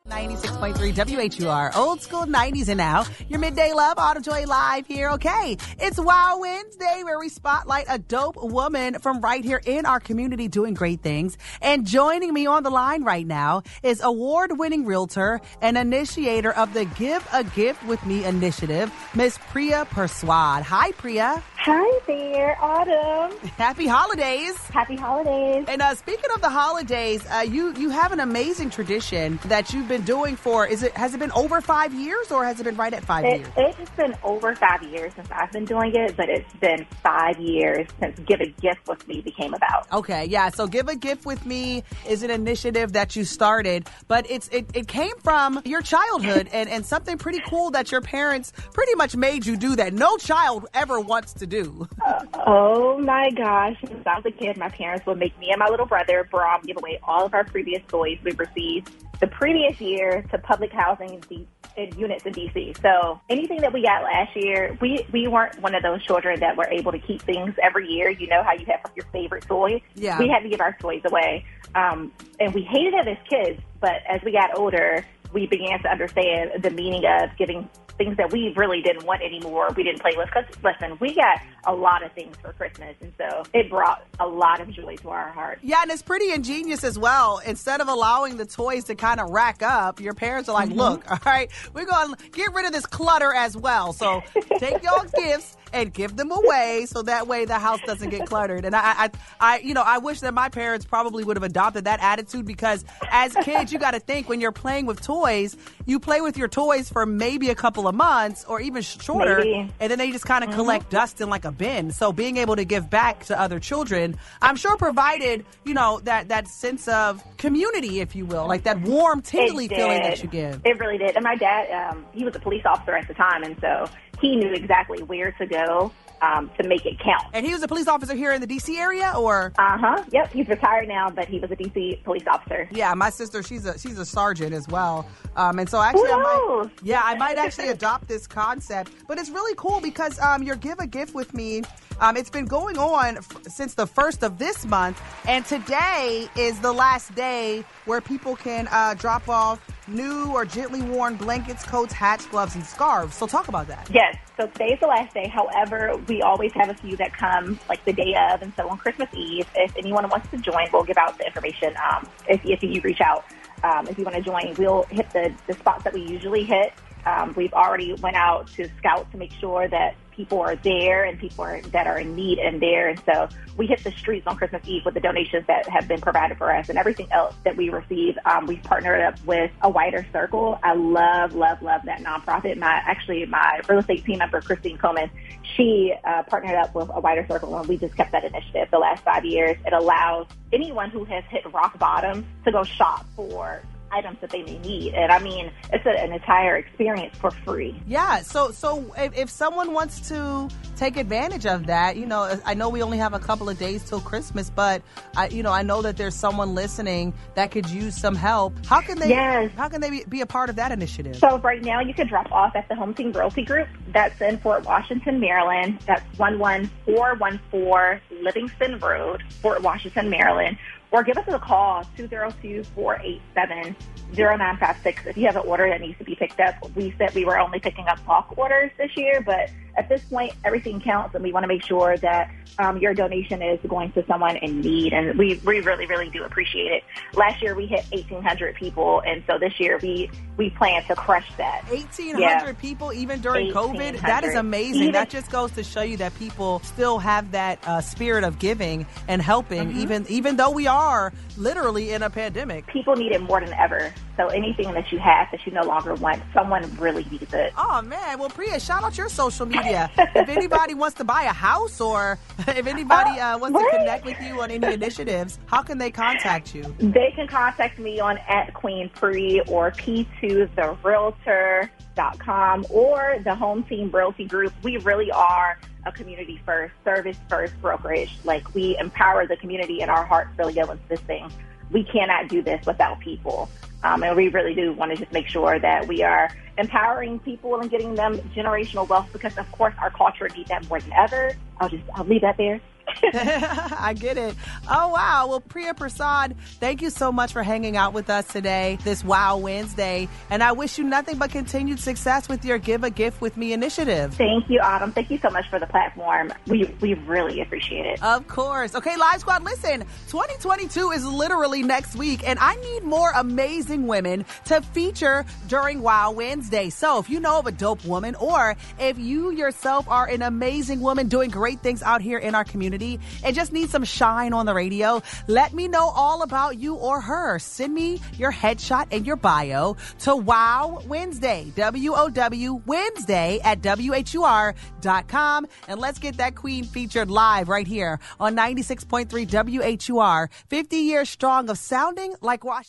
96.3 WHUR, old school 90s and now. Your midday love, Autumn Joy live here. Okay, it's WOW Wednesday where we spotlight a dope woman from right here in our community doing great things. And joining me on the line right now is award-winning realtor and initiator of the Give a Gift With Me initiative, Miss Priya Perswad. Hi, Priya. Hi there, Autumn. Happy holidays. Happy holidays. And speaking of the holidays, you have an amazing tradition that you've been doing for, has it been over 5 years or has it been right at 5 years? It's been over 5 years since I've been doing it, but it's been 5 years since Give a Gift With Me became about. Okay, yeah, so Give a Gift With Me is an initiative that you started, but it came from your childhood and something pretty cool that your parents pretty much made you do that no child ever wants to do. Oh my gosh, since I was a kid, my parents would make me and my little brother, Brom, give away all of our previous toys we received the previous year to public housing units in D.C. So anything that we got last year, we weren't one of those children that were able to keep things every year. You know how you have your favorite toy? Yeah. We had to give our toys away. And we hated it as kids, but as we got older, we began to understand the meaning of giving things that we really didn't want anymore, we didn't play with. Because, listen, we got a lot of things for Christmas, and so it brought a lot of joy to our hearts. Yeah, and it's pretty ingenious as well. Instead of allowing the toys to kind of rack up, your parents are like, look, all right, we're going to get rid of this clutter as well. So take y'all's gifts and give them away so that way the house doesn't get cluttered. And I wish that my parents probably would have adopted that attitude, because as kids, you got to think when you're playing with toys, you play with your toys for maybe a couple of months or even shorter, maybe. And then they just kind of collect dust in like a bin. So being able to give back to other children, I'm sure provided, that sense of community, if you will, like that warm, tingly feeling that you give. It really did. And my dad, he was a police officer at the time, and so he knew exactly where to go to make it count. And he was a police officer here in the D.C. area, or? Yep. He's retired now, but he was a D.C. police officer. Yeah, my sister, she's a sergeant as well. And so actually, I might actually adopt this concept. But it's really cool because your Give a Gift With Me, it's been going on since the 1st of this month. And today is the last day where people can drop off new or gently worn blankets, coats, hats, gloves, and scarves. So talk about that. Yes. So today's the last day. However, we always have a few that come like the day of. And so on Christmas Eve, if anyone wants to join, we'll give out the information. If you reach out, if you want to join, we'll hit the spots that we usually hit. We've already went out to scout to make sure that people are there and that are in need and there. And so we hit the streets on Christmas Eve with the donations that have been provided for us, and everything else that we receive. We've partnered up with A Wider Circle. I love that nonprofit. My real estate team member, Christine Coleman, she partnered up with A Wider Circle, and we just kept that initiative the last 5 years. It allows anyone who has hit rock bottom to go shop for items that they may need. And I mean, it's an entire experience for free. Yeah. So if someone wants to take advantage of that, I know we only have a couple of days till Christmas, but I know that there's someone listening that could use some help. How can they be a part of that initiative? So right now you can drop off at the Home Team Realty Group. That's in Fort Washington, Maryland. That's 11414 Livingston Road, Fort Washington, Maryland. Or give us a call, 202-487-0956. If you have an order that needs to be picked up. We said we were only picking up bulk orders this year, but at this point, everything counts, and we want to make sure that your donation is going to someone in need, and we really, really do appreciate it. Last year, we hit 1,800 people, and so this year, we plan to crush that. 1,800 people, even during COVID? That is amazing. That just goes to show you that people still have that spirit of giving and helping, even though we are literally in a pandemic. People need it more than ever. So anything that you have that you no longer want, someone really needs it. Oh, man. Well, Priya, shout out your social media. If anybody wants to buy a house, or if anybody wants to connect with you on any initiatives, how can they contact you? They can contact me on @QueenPri or P2TheRealtor.com or the Home Team Realty Group. We really are a community first, service first brokerage. Like, we empower the community, and our hearts really go into this thing. We cannot do this without people. And we really do want to just make sure that we are empowering people and getting them generational wealth, because, of course, our culture needs that more than ever. I'll leave that there. I get it. Oh, wow. Well, Priya Prasad, thank you so much for hanging out with us today, this Wow Wednesday. And I wish you nothing but continued success with your Give a Gift with Me initiative. Thank you, Autumn. Thank you so much for the platform. We really appreciate it. Of course. Okay, Live Squad, listen, 2022 is literally next week, and I need more amazing women to feature during Wow Wednesday. So if you know of a dope woman, or if you yourself are an amazing woman doing great things out here in our community and just need some shine on the radio, let me know all about you or her. Send me your headshot and your bio to Wow Wednesday, WOW Wednesday at WHUR.com. And let's get that queen featured live right here on 96.3 WHUR, 50 years strong of sounding like Washington.